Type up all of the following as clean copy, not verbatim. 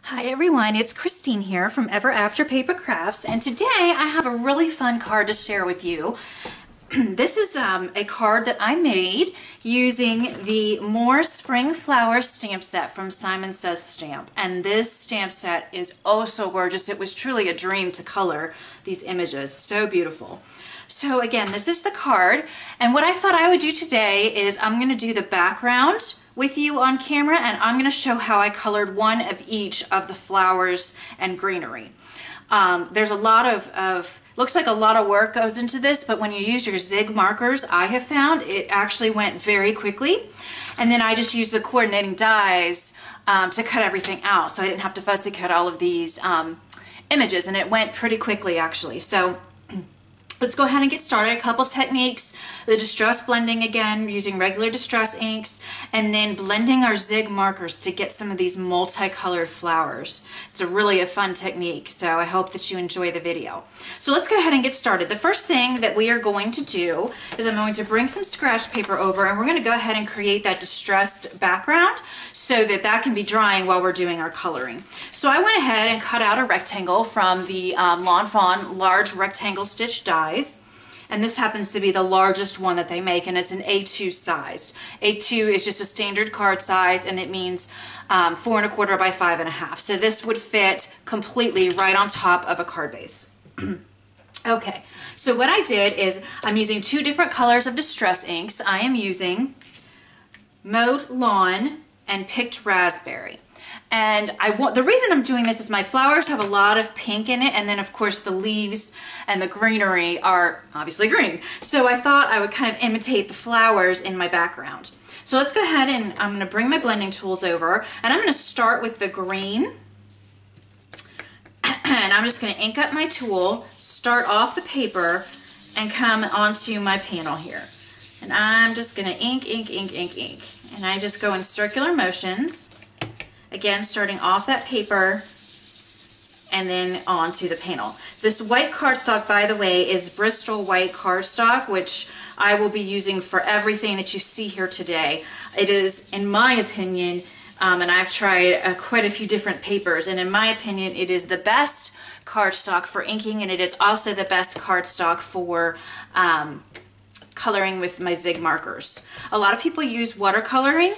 Hi everyone, it's Christine here from Ever After Paper Crafts, and today I have a really fun card to share with you. This is a card that I made using the More Spring Flowers stamp set from Simon Says Stamp, and this stamp set is oh so gorgeous. It was truly a dream to color these images. So beautiful. So again, this is the card, and what I thought I would do today is I'm going to do the background with you on camera, and I'm going to show how I colored one of each of the flowers and greenery. There's a lot of looks like a lot of work goes into this, but when you use your Zig markers, I have found it actually went very quickly. And then I just used the coordinating dies to cut everything out, so I didn't have to fussy cut all of these images, and it went pretty quickly actually. So let's go ahead and get started. A couple techniques: the distress blending again, using regular distress inks, and then blending our Zig markers to get some of these multicolored flowers. It's a fun technique, so I hope that you enjoy the video. So let's go ahead and get started. The first thing that we are going to do is I'm going to bring some scratch paper over, and we're going to go ahead and create that distressed background so that that can be drying while we're doing our coloring. So I went ahead and cut out a rectangle from the Lawn Fawn large rectangle stitch dies, and this happens to be the largest one that they make, and it's an A2 size. A2 is just a standard card size, and it means 4 1/4 by 5 1/2. So this would fit completely right on top of a card base. Okay, so what I did is I'm using two different colors of distress inks. I am using Mowed Lawn and Picked Raspberry. And the reason I'm doing this is my flowers have a lot of pink in it, and then of course the leaves and the greenery are obviously green. So I thought I would kind of imitate the flowers in my background. So let's go ahead and I'm going to bring my blending tools over, and I'm going to start with the green. And I'm just going to ink up my tool, start off the paper, and come onto my panel here. And I'm just going to ink, ink, ink, ink, ink. And I just go in circular motions. Again, starting off that paper and then onto the panel. This white cardstock, by the way, is Bristol white cardstock, which I will be using for everything that you see here today. It is, in my opinion, and I've tried quite a few different papers, and in my opinion, it is the best cardstock for inking, and it is also the best cardstock for coloring with my Zig markers. A lot of people use watercolor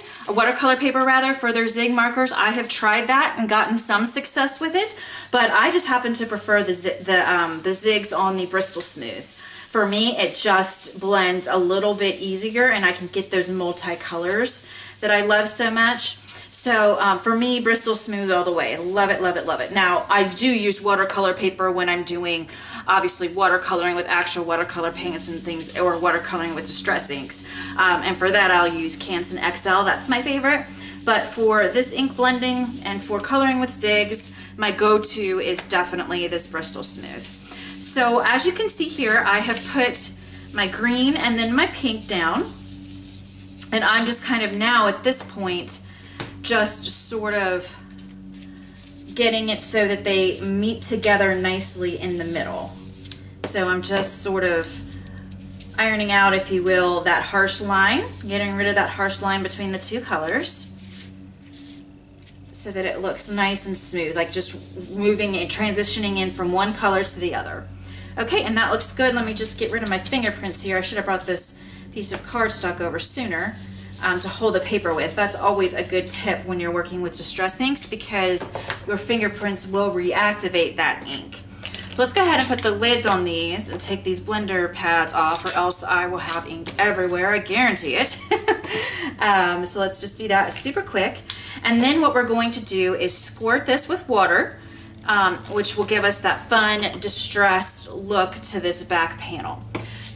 paper rather, for their Zig markers. I have tried that and gotten some success with it, but I just happen to prefer the Zigs on the Bristol Smooth. For me, it just blends a little bit easier, and I can get those multi-colors that I love so much. So for me, Bristol Smooth all the way. Love it, love it, love it. Now, I do use watercolor paper when I'm doing, obviously, watercoloring with actual watercolor paints and things, or watercoloring with distress inks. And for that, I'll use Canson XL. That's my favorite. But for this ink blending and for coloring with Zigs, my go-to is definitely this Bristol Smooth. So as you can see here, I have put my green and then my pink down. And I'm just kind of now at this point just sort of getting it so that they meet together nicely in the middle. So I'm just sort of ironing out, if you will, that harsh line, getting rid of that harsh line between the two colors so that it looks nice and smooth, like just moving and transitioning in from one color to the other. Okay, and that looks good. Let me just get rid of my fingerprints here. I should have brought this piece of cardstock over sooner to hold the paper with. That's always a good tip when you're working with distress inks, because your fingerprints will reactivate that ink. So let's go ahead and put the lids on these and take these blender pads off, or else I will have ink everywhere, I guarantee it. So let's just do that super quick. And then what we're going to do is squirt this with water, which will give us that fun distressed look to this back panel.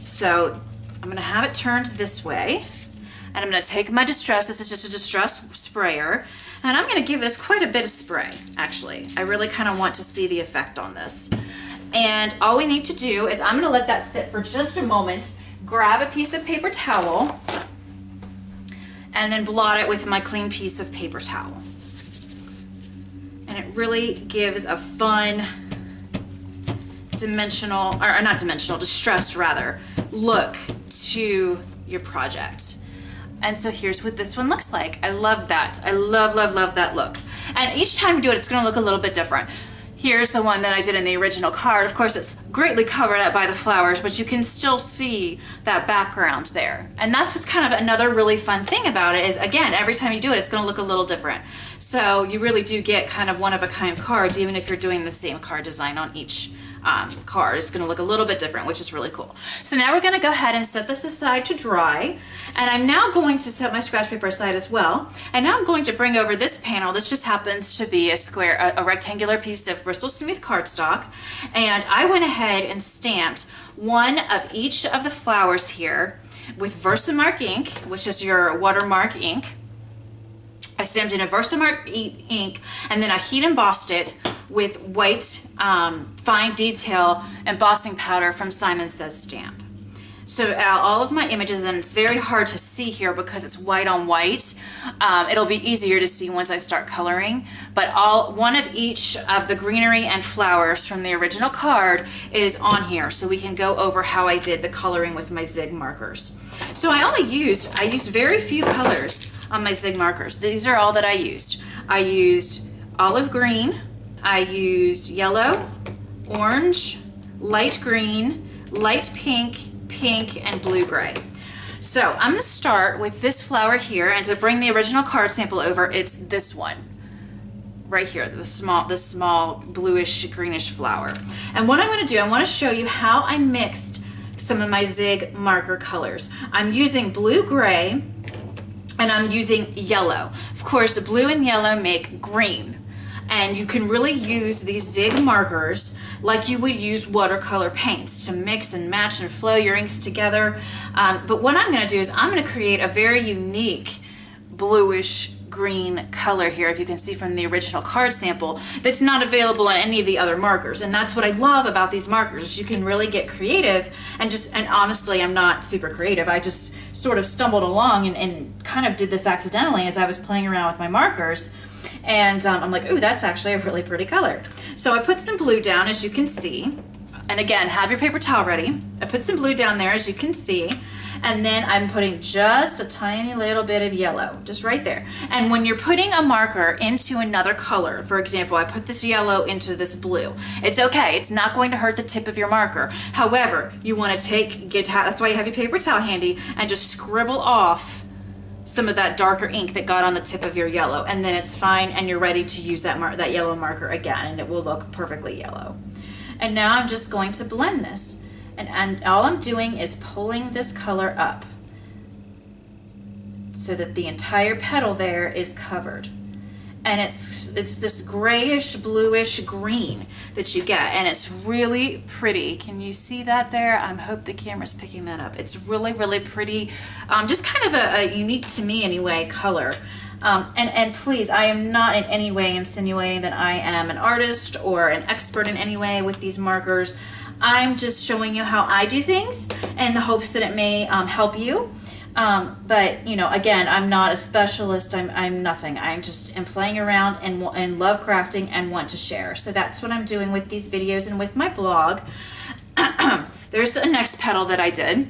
So I'm going to have it turned this way. And I'm going to take my distress, this is just a distress sprayer, and I'm going to give this quite a bit of spray, actually. I really kind of want to see the effect on this. And all we need to do is I'm going to let that sit for just a moment, grab a piece of paper towel, and then blot it with my clean piece of paper towel. And it really gives a fun dimensional, or not dimensional, distressed rather, look to your project. And so here's what this one looks like. I love that. I love, love, love that look. And each time you do it, it's going to look a little bit different. Here's the one that I did in the original card. Of course, it's greatly covered up by the flowers, but you can still see that background there. And that's what's kind of another really fun thing about it is, again, every time you do it, it's going to look a little different. So you really do get kind of one-of-a-kind cards, even if you're doing the same card design on each card. It's going to look a little bit different, which is really cool. So now we're going to go ahead and set this aside to dry. And I'm now going to set my scratch paper aside as well. And now I'm going to bring over this panel. This just happens to be a rectangular piece of Bristol Smooth cardstock. And I went ahead and stamped one of each of the flowers here with Versamark ink, which is your watermark ink. I stamped in a Versamark ink, and then I heat embossed it with white fine detail embossing powder from Simon Says Stamp. So all of my images, and it's very hard to see here because it's white on white. It'll be easier to see once I start coloring, but one of each of the greenery and flowers from the original card is on here, so we can go over how I did the coloring with my Zig markers. So I used very few colors on my Zig markers. These are all that I used. I used olive green, I used yellow, orange, light green, light pink, pink, and blue-gray. So I'm going to start with this flower here, and to bring the original card sample over, it's this one right here, the small bluish greenish flower. And what I'm going to do, I want to show you how I mixed some of my Zig marker colors. I'm using blue-gray and I'm using yellow. Of course, the blue and yellow make green. And you can really use these Zig markers like you would use watercolor paints to mix and match and flow your inks together. But what I'm going to do is I'm going to create a very unique bluish green color here, if you can see from the original card sample, that's not available in any of the other markers. And that's what I love about these markers, is you can really get creative. And honestly, I'm not super creative. I just sort of stumbled along and kind of did this accidentally as I was playing around with my markers. And I'm like, ooh, that's actually a really pretty color. So I put some blue down, as you can see. And again, have your paper towel ready. I put some blue down there, as you can see. And then I'm putting just a tiny little bit of yellow, just right there. And when you're putting a marker into another color, for example, I put this yellow into this blue, it's okay. It's not going to hurt the tip of your marker. However, you want to that's why you have your paper towel handy, and just scribble off some of that darker ink that got on the tip of your yellow, and then it's fine, and you're ready to use that yellow marker again, and it will look perfectly yellow. And now I'm just going to blend this. And all I'm doing is pulling this color up so that the entire petal there is covered. And it's this grayish, bluish green that you get, and it's really pretty. Can you see that there? I hope the camera's picking that up. It's really, really pretty, just kind of a unique, to me anyway, color. And please, I am not in any way insinuating that I am an artist or an expert in any way with these markers. I'm just showing you how I do things in the hopes that it may help you. But, you know, again, I'm not a specialist. I'm nothing. I just am playing around and love crafting and want to share. So that's what I'm doing with these videos and with my blog. There's the next petal that I did.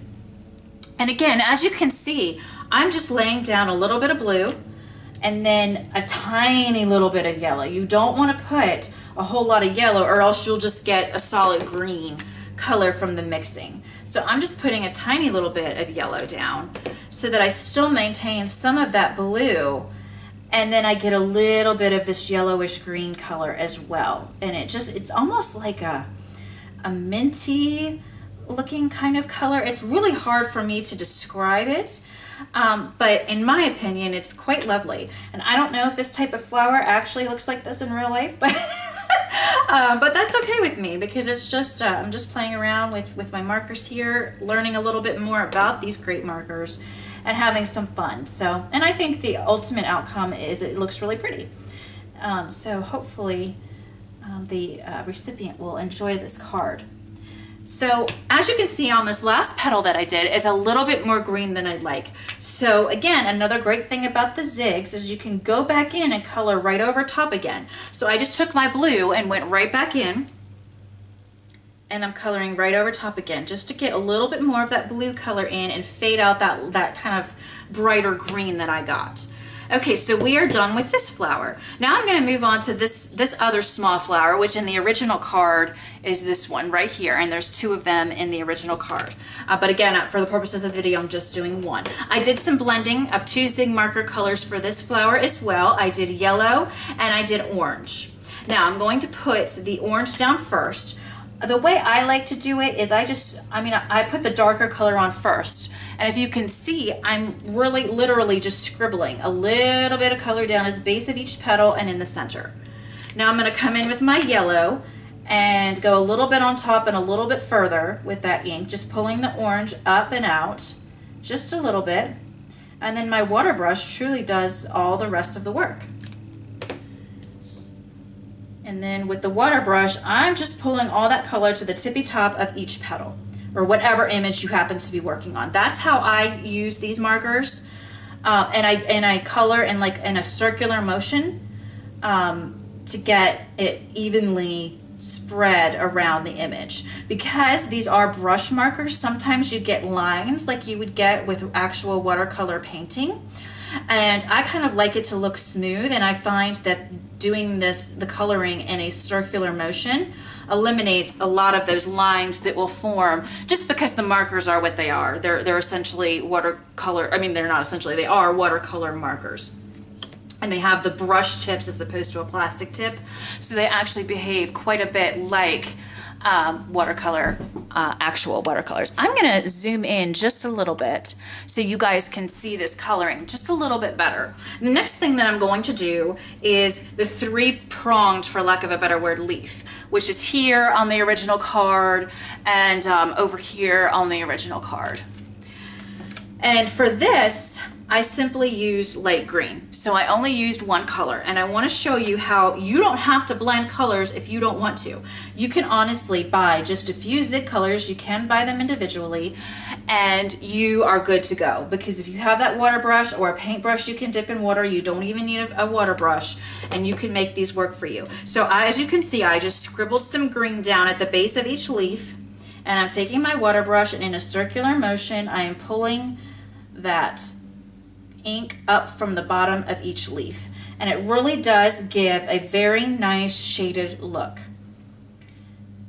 And again, as you can see, I'm just laying down a little bit of blue and then a tiny little bit of yellow. You don't want to put a whole lot of yellow, or else you'll just get a solid green color from the mixing. So I'm just putting a tiny little bit of yellow down so that I still maintain some of that blue, and then I get a little bit of this yellowish green color as well. And it's almost like a minty looking kind of color. It's really hard for me to describe it. But in my opinion, it's quite lovely. And I don't know if this type of flower actually looks like this in real life, but but that's okay with me, because it's just I'm just playing around with my markers here, learning a little bit more about these great markers and having some fun. So, and I think the ultimate outcome is it looks really pretty. So hopefully the recipient will enjoy this card. So as you can see on this last petal that I did, it's a little bit more green than I'd like. So again, another great thing about the Zigs is you can go back in and color right over top again. So I just took my blue and went right back in, and I'm coloring right over top again, just to get a little bit more of that blue color in and fade out that kind of brighter green that I got. Okay, so we are done with this flower. Now I'm going to move on to this other small flower, which in the original card is this one right here, and there's two of them in the original card. But again, for the purposes of the video, I'm just doing one. I did some blending of two Zig Marker colors for this flower as well. I did yellow and I did orange. Now I'm going to put the orange down first. The way I like to do it is I put the darker color on first. And if you can see, I'm really literally just scribbling a little bit of color down at the base of each petal and in the center. Now I'm going to come in with my yellow and go a little bit on top and a little bit further with that ink, just pulling the orange up and out just a little bit. And then my water brush truly does all the rest of the work. And then with the water brush, I'm just pulling all that color to the tippy top of each petal, or whatever image you happen to be working on. That's how I use these markers, and I color in a circular motion to get it evenly spread around the image. Because these are brush markers, sometimes you get lines like you would get with actual watercolor painting. And I kind of like it to look smooth, and I find that doing the coloring in a circular motion eliminates a lot of those lines that will form just because the markers are what they are. They're essentially watercolor, they're not essentially, they are watercolor markers. And they have the brush tips as opposed to a plastic tip, so they actually behave quite a bit like actual watercolors. I'm going to zoom in just a little bit so you guys can see this coloring just a little bit better. The next thing that I'm going to do is the three-pronged, for lack of a better word, leaf, which is here on the original card and over here on the original card. And for this, I simply use light green. So I only used one color, and I want to show you how you don't have to blend colors if you don't want to. You can honestly buy just a few Zig colors, you can buy them individually, and you are good to go. Because if you have that water brush or a paintbrush you can dip in water, you don't even need a water brush, and you can make these work for you. So as you can see, I just scribbled some green down at the base of each leaf, and I'm taking my water brush, and in a circular motion I am pulling that ink up from the bottom of each leaf, and it really does give a very nice shaded look.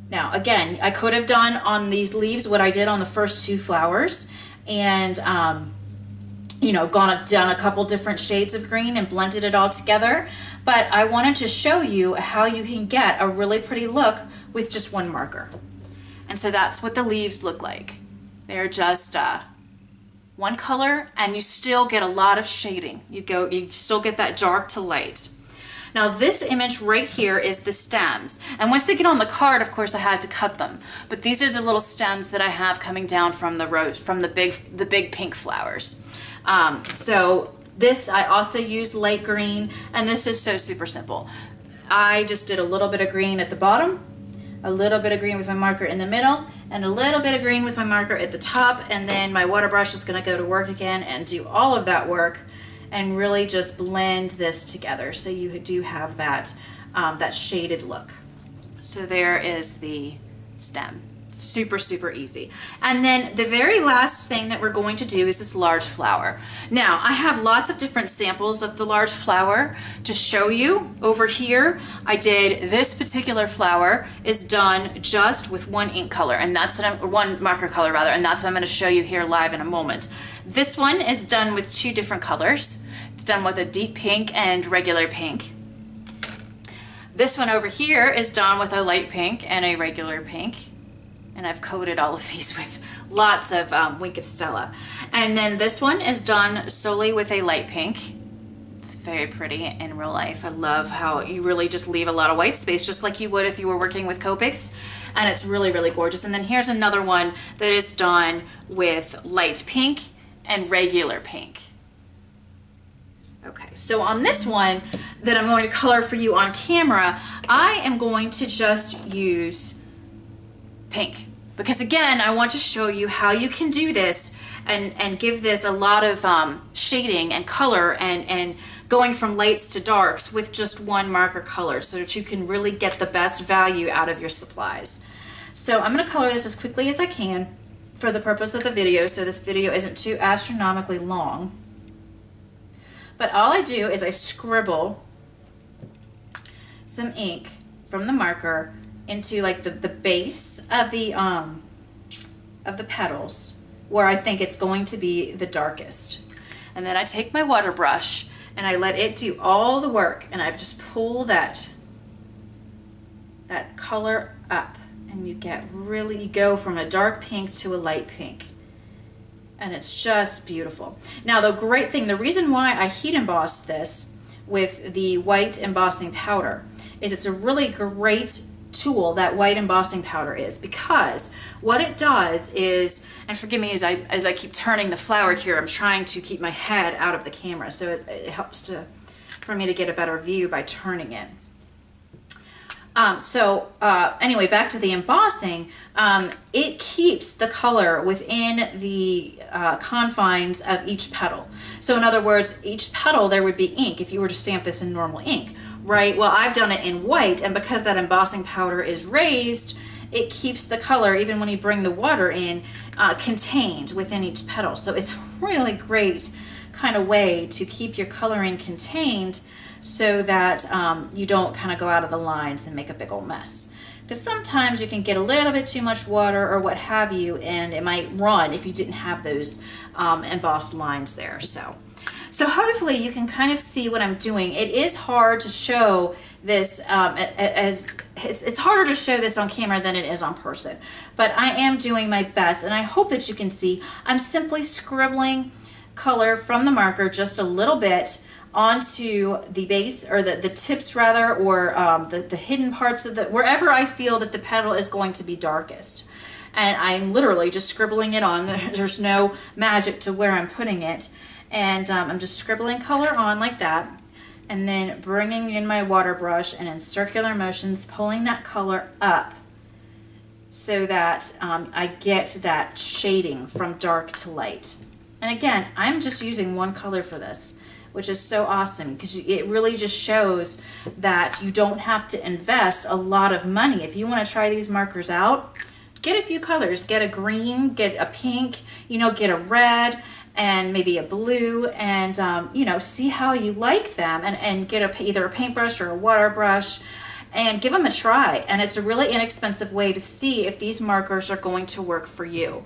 Now again, I could have done on these leaves what I did on the first two flowers, and done a couple different shades of green and blended it all together, but I wanted to show you how you can get a really pretty look with just one marker. And so that's what the leaves look like. They're just one color, and you still get a lot of shading. You still get that dark to light. Now this image right here is the stems, and once they get on the card, of course I had to cut them, but these are the little stems that I have coming down from the rose, from the big pink flowers. So this I also use light green, and this is so super simple. I just did a little bit of green at the bottom, a little bit of green with my marker in the middle, and a little bit of green with my marker at the top, and then my water brush is going to go to work again and do all of that work and really just blend this together so you do have that, that shaded look. So there is the stem. Super, super easy. And then the very last thing that we're going to do is this large flower. Now, I have lots of different samples of the large flower to show you. Over here, I did this particular flower is done just with one ink color, and that's what one marker color rather, and that's what I'm going to show you here live in a moment. This one is done with two different colors. It's done with a deep pink and regular pink. This one over here is done with a light pink and a regular pink. And I've coated all of these with lots of Wink of Stella. And then this one is done solely with a light pink. It's very pretty in real life. I love how you really just leave a lot of white space, just like you would if you were working with Copics. And it's really, really gorgeous. And then here's another one that is done with light pink and regular pink. Okay, so on this one that I'm going to color for you on camera, I am going to just use pink, because again, I want to show you how you can do this and give this a lot of shading and color and going from lights to darks with just one marker color so that you can really get the best value out of your supplies. So I'm going to color this as quickly as I can for the purpose of the video, so this video isn't too astronomically long. But all I do is I scribble some ink from the marker into like the base of the petals where I think it's going to be the darkest. And then I take my water brush and I let it do all the work, and I just pull that color up, and you go from a dark pink to a light pink. And it's just beautiful. Now the great thing, the reason why I heat embossed this with the white embossing powder is it's a really great tool, that white embossing powder is, because what it does is, and forgive me as I keep turning the flower here, I'm trying to keep my head out of the camera, so it helps for me to get a better view by turning it. Anyway, back to the embossing, it keeps the color within the confines of each petal. So in other words, each petal there would be ink if you were to stamp this in normal ink, right? Well, I've done it in white, and because that embossing powder is raised, it keeps the color, even when you bring the water in, contained within each petal. So it's really great kind of way to keep your coloring contained, so that you don't kind of go out of the lines and make a big old mess. Because sometimes you can get a little bit too much water or what have you, and it might run if you didn't have those embossed lines there. So hopefully you can kind of see what I'm doing. It is hard to show this, it's harder to show this on camera than it is on person. But I am doing my best, and I hope that you can see. I'm simply scribbling color from the marker just a little bit onto the base, or the tips rather, or the hidden parts of wherever I feel that the petal is going to be darkest. And I'm literally just scribbling it on. There's no magic to where I'm putting it. And I'm just scribbling color on like that, and then bringing in my water brush and in circular motions pulling that color up so that I get that shading from dark to light. And again, I'm just using one color for this, which is so awesome, because it really just shows that you don't have to invest a lot of money. If you want to try these markers out, get a few colors. Get a green, get a pink, get a red, and maybe a blue, and see how you like them, and get either a paintbrush or a water brush and give them a try. And it's a really inexpensive way to see if these markers are going to work for you.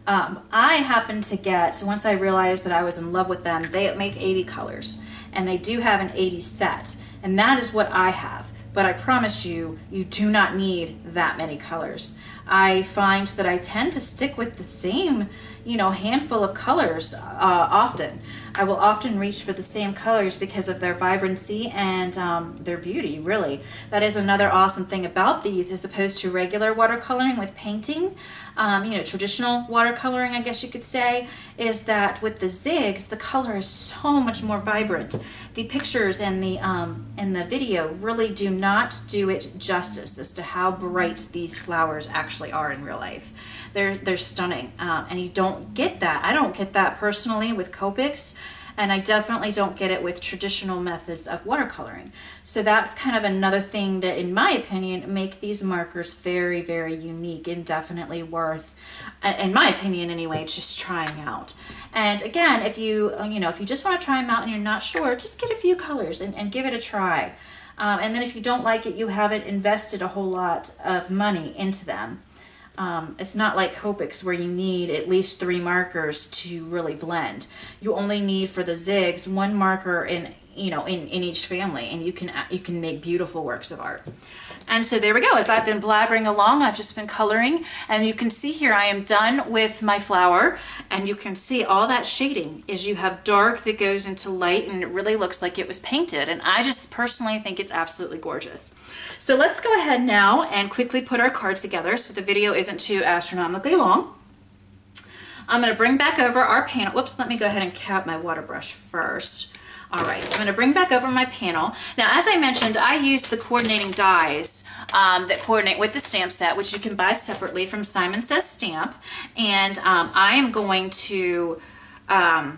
I happened to get, once I realized that I was in love with them, they make 80 colors, and they do have an 80 set, and that is what I have. But I promise you, you do not need that many colors. I find that I tend to stick with the same, handful of colors often. I will often reach for the same colors because of their vibrancy and their beauty, really. That is another awesome thing about these, as opposed to regular watercoloring with painting. Traditional watercoloring, I guess you could say, is that with the Zigs, the color is so much more vibrant. The pictures and the video really do not do it justice as to how bright these flowers actually are in real life. They're stunning, and you don't get that. I don't get that personally with Copics, and I definitely don't get it with traditional methods of watercoloring. So that's kind of another thing that, in my opinion, make these markers very, very unique and definitely worth, in my opinion anyway, just trying out. And again, if you just want to try them out and you're not sure, just get a few colors and give it a try. And then if you don't like it, you haven't invested a whole lot of money into them. It's not like Copics where you need at least 3 markers to really blend. You only need, for the Zigs, 1 marker in each family, and you can make beautiful works of art. And so there we go. As I've been blabbering along, I've just been coloring, and you can see here I am done with my flower, and you can see all that shading is you have dark that goes into light, and it really looks like it was painted, and I just personally think it's absolutely gorgeous. So let's go ahead now and quickly put our card together so the video isn't too astronomically long. I'm going to bring back over our panel. Whoops, let me go ahead and cap my water brush first. All right, I'm going to bring back over my panel. Now, as I mentioned, I use the coordinating dies that coordinate with the stamp set, which you can buy separately from Simon Says Stamp. And I am going to, off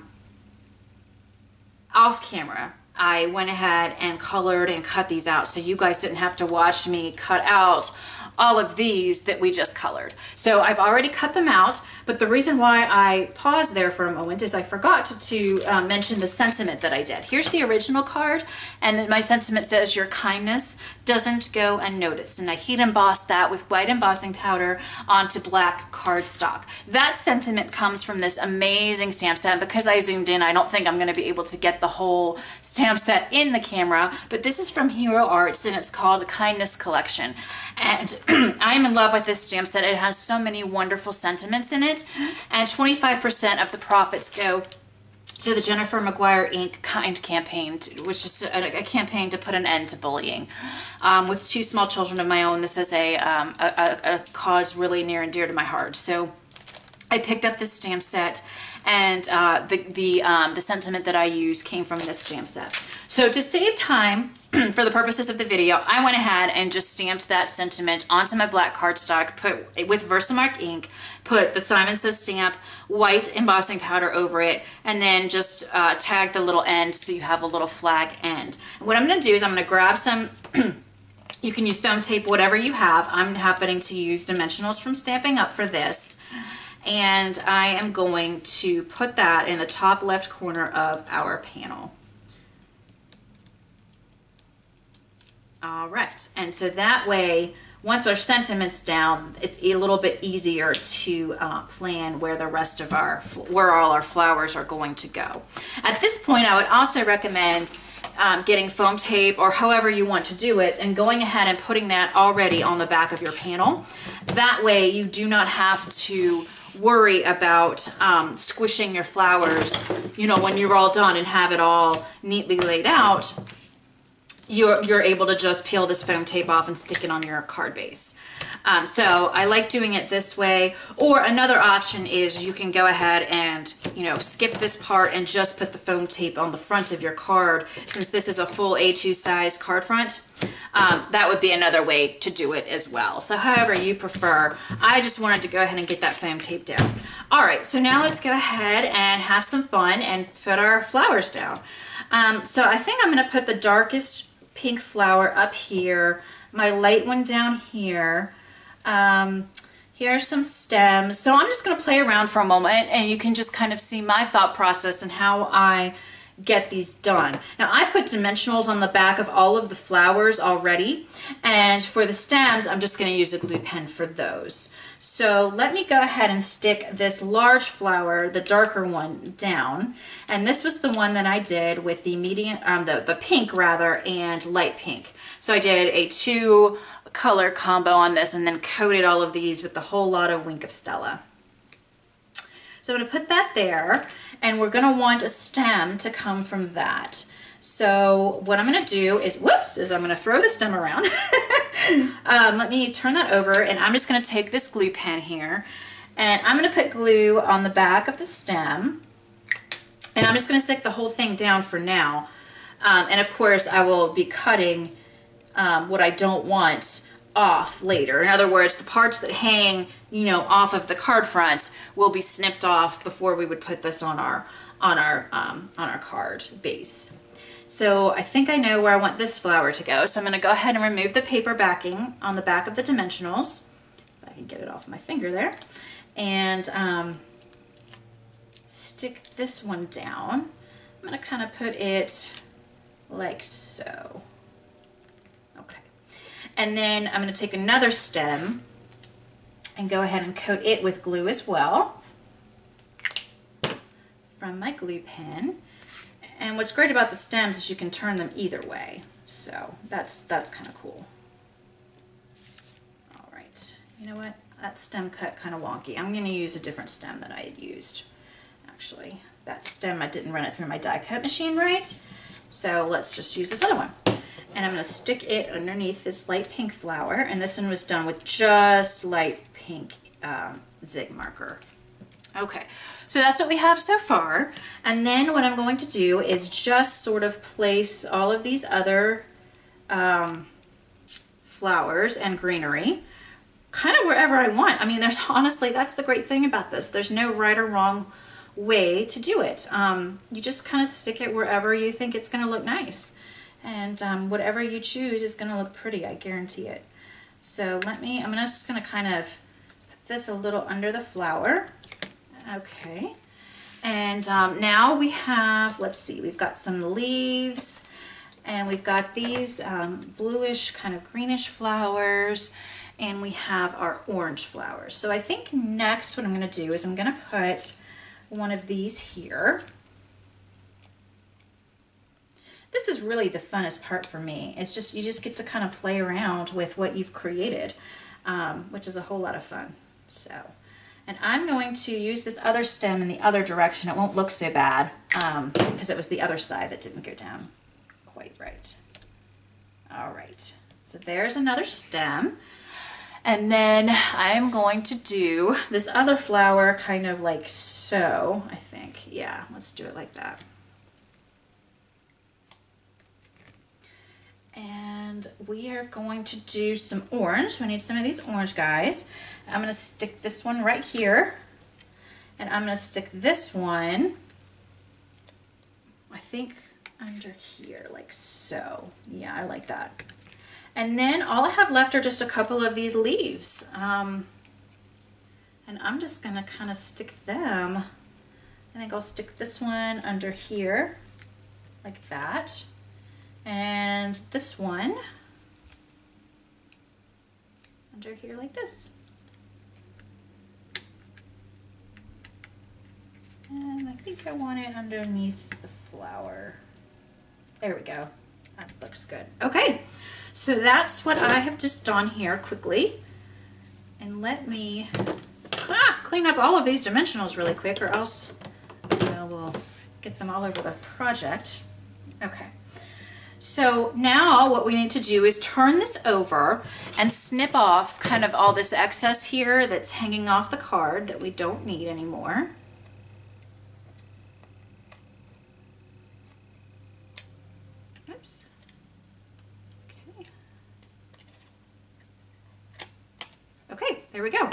camera, I went ahead and colored and cut these out so you guys didn't have to watch me cut out all of these that we just colored. So I've already cut them out, but the reason why I paused there for a moment is I forgot to mention the sentiment that I did. Here's the original card, and then my sentiment says, "Your kindness doesn't go unnoticed." And I heat embossed that with white embossing powder onto black cardstock. That sentiment comes from this amazing stamp set. Because I zoomed in, I don't think I'm going to be able to get the whole stamp set in the camera, but this is from Hero Arts, and it's called Kindness Collection. And I'm in love with this stamp set. It has so many wonderful sentiments in it, and 25% of the profits go to the Jennifer McGuire Inc. Kind campaign, which is a campaign to put an end to bullying. With 2 small children of my own, this is a cause really near and dear to my heart. So I picked up this stamp set, and the sentiment that I used came from this stamp set. So to save time, for the purposes of the video, I went ahead and just stamped that sentiment onto my black cardstock, put with Versamark ink, put the Simon Says stamp, white embossing powder over it, and then just tag the little end so you have a little flag end. And what I'm going to do is I'm going to grab some, you can use foam tape, whatever you have. I'm happening to use dimensionals from Stampin' Up! For this. And I am going to put that in the top left corner of our panel. All right, and so that way, once our sentiment's down, it's a little bit easier to plan where the rest of where all our flowers are going to go. At this point, I would also recommend getting foam tape, or however you want to do it, and going ahead and putting that already on the back of your panel. That way, you do not have to worry about squishing your flowers, you know, when you're all done and have it all neatly laid out. You're able to just peel this foam tape off and stick it on your card base. So I like doing it this way. Or another option is you can go ahead and, you know, skip this part and just put the foam tape on the front of your card. Since this is a full A2 size card front, that would be another way to do it as well. So however you prefer, I just wanted to go ahead and get that foam tape down. All right, so now let's go ahead and have some fun and put our flowers down. So I think I'm going to put the darkest pink flower up here, my light one down here. Here's some stems. So I'm just going to play around for a moment, and you can just kind of see my thought process and how I get these done. Now I put dimensionals on the back of all of the flowers already, and for the stems I'm just going to use a glue pen for those. So let me go ahead and stick this large flower, the darker one, down. And this was the one that I did with the medium, the pink rather, and light pink. So I did a 2 color combo on this and then coated all of these with a whole lot of Wink of Stella. So I'm going to put that there, and we're going to want a stem to come from that. So what I'm going to do is, I'm going to throw the stem around. Let me turn that over, and I'm just going to take this glue pen here, and I'm going to put glue on the back of the stem, and I'm just going to stick the whole thing down for now. And of course I will be cutting what I don't want off later. In other words, the parts that hang, you know, off of the card front will be snipped off before we would put this on our card base. So I think I know where I want this flower to go. So I'm going to go ahead and remove the paper backing on the back of the dimensionals. If I can get it off my finger there. And stick this one down. I'm going to kind of put it like so. Okay. And then I'm going to take another stem and go ahead and coat it with glue as well from my glue pen. And what's great about the stems is you can turn them either way. So that's kind of cool. All right. You know what? That stem cut kind of wonky. I'm going to use a different stem that I had used. Actually, that stem, I didn't run it through my die cut machine right. So let's just use this other one. And I'm going to stick it underneath this light pink flower. And this one was done with just light pink Zig marker. Okay, so that's what we have so far. And then what I'm going to do is just sort of place all of these other flowers and greenery kind of wherever I want. I mean, there's honestly, that's the great thing about this. There's no right or wrong way to do it. You just kind of stick it wherever you think it's going to look nice. And whatever you choose is going to look pretty, I guarantee it. So I'm just going to kind of put this a little under the flower. Okay. And now we have, let's see, we've got some leaves, and we've got these bluish, kind of greenish flowers, and we have our orange flowers. So I think next what I'm going to do is I'm going to put one of these here. This is really the funnest part for me. It's just, you just get to kind of play around with what you've created, which is a whole lot of fun. So, and I'm going to use this other stem in the other direction. It won't look so bad because it was the other side that didn't go down quite right. All right, so there's another stem. And then I'm going to do this other flower kind of like so, I think. Yeah, let's do it like that. And we are going to do some orange. We need some of these orange guys. I'm going to stick this one right here. And I'm going to stick this one, I think, under here, like so. Yeah, I like that. And then all I have left are just a couple of these leaves. And I'm just going to kind of stick them. I think I'll stick this one under here, like that. And this one under here like this. And I think I want it underneath the flower. There we go. That looks good. Okay, so that's what I have just done here quickly. And let me clean up all of these dimensionals really quick, or else we'll get them all over the project. Okay. So now what we need to do is turn this over and snip off kind of all this excess here that's hanging off the card that we don't need anymore. Oops. Okay. Okay, there we go.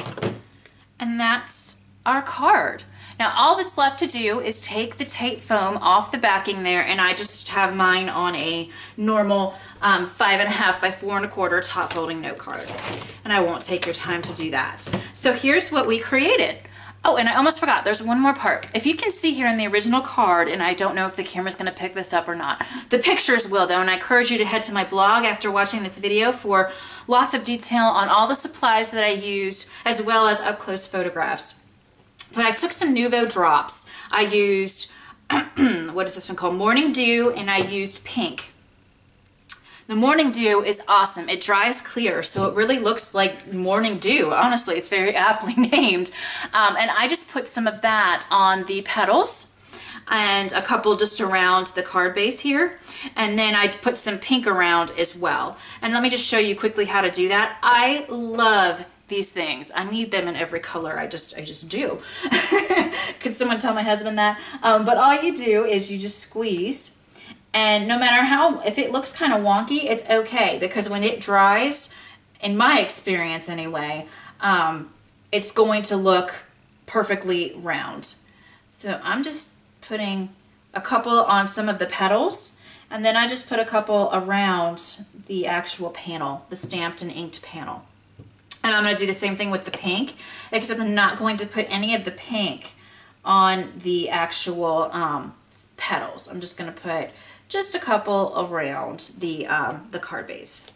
And that's our card. Now all that's left to do is take the tape foam off the backing there, and I just have mine on a normal 5.5 by 4 1/4 top folding note card, and I won't take your time to do that. So here's what we created. Oh, and I almost forgot, there's one more part. If you can see here in the original card, and I don't know if the camera's going to pick this up or not, the pictures will though, and I encourage you to head to my blog after watching this video for lots of detail on all the supplies that I used, as well as up-close photographs. But I took some Nuvo drops. I used, what is this one called? Morning Dew, and I used pink. The Morning Dew is awesome. It dries clear, so it really looks like Morning Dew. Honestly, it's very aptly named. And I just put some of that on the petals and a couple just around the card base here. And then I put some pink around as well. And let me just show you quickly how to do that. I love these things. I need them in every color. I just do. Could someone tell my husband that? But all you do is you just squeeze, and no matter how, if it looks kind of wonky, it's okay, because when it dries, in my experience anyway, it's going to look perfectly round. So I'm just putting a couple on some of the petals, and then I just put a couple around the actual panel, the stamped and inked panel. And I'm going to do the same thing with the pink, except I'm not going to put any of the pink on the actual petals. I'm just going to put just a couple around the card base.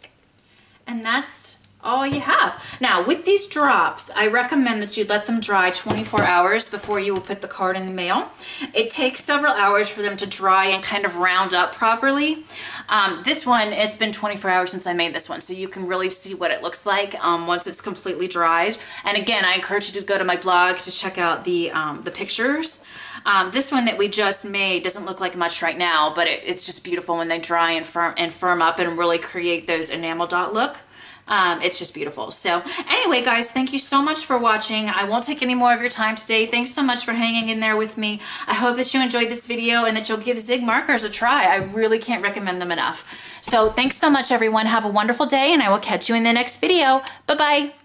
And that's all you have. Now with these drops, I recommend that you let them dry 24 hours before you will put the card in the mail. It takes several hours for them to dry and kind of round up properly. This one, it's been 24 hours since I made this one, so you can really see what it looks like once it's completely dried. And again, I encourage you to go to my blog to check out the pictures. This one that we just made doesn't look like much right now, but it's just beautiful when they dry and firm up and really create those enamel dot look. It's just beautiful. So anyway, guys, thank you so much for watching. I won't take any more of your time today. Thanks so much for hanging in there with me. I hope that you enjoyed this video and that you'll give Zig Markers a try. I really can't recommend them enough. So thanks so much, everyone. Have a wonderful day, and I will catch you in the next video. Bye-bye.